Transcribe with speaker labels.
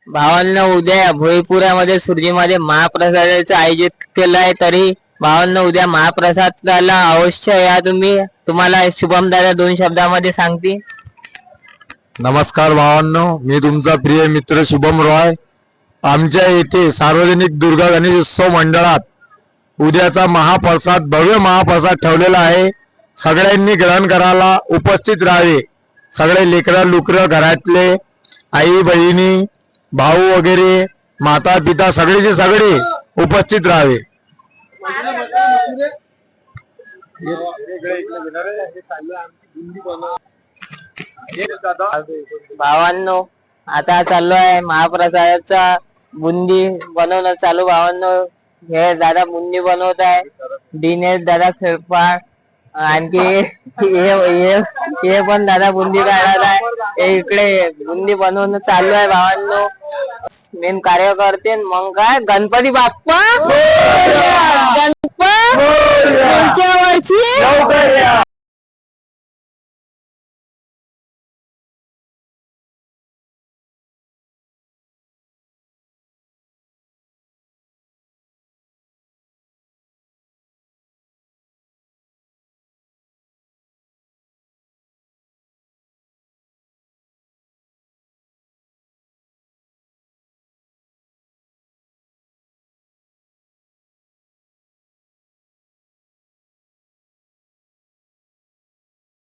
Speaker 1: भावांना उद्या भोईपुरामध्ये सुरजीमध्ये महाप्रसादाचं आयोजित केलं आहे, तरी भावांना उद्या महाप्रसादाला अवश्य या तुम्ही. तुम्हाला शुभम दादा 2 शब्दामध्ये सांगतील.
Speaker 2: नमस्कार भावांनो, मी तुमचा प्रिय मित्र शुभम रॉय. आमच्या येथे सार्वजनिक दुर्गा गणेश उत्सव मंडळात उद्याचा महाप्रसाद, भव्य महाप्रसाद ठेवलेला आहे. सगळ्यांनी ग्रहण करायला उपस्थित राहावे. सगळे लेकरं लुकरं घरातले आई बहिणी भाऊ वगैरे माता पिता सगळेचे सगळे उपस्थित राहावे.
Speaker 1: भावांनो, आता चालू आहे महाप्रसादाचा बुंदी बनवणं चालू. भावांनो, हे दादा बुंदी बनवत आहे. दिनेश दादा खेळपाड, आणखी हे पण दादा बुंदी काढत आहे. इकडे बुंदी बनवणं चालू आहे भावांनो. मेन कार्यकर्ते मग काय, गणपती बाप्पा गणपती पुढच्या वर्षी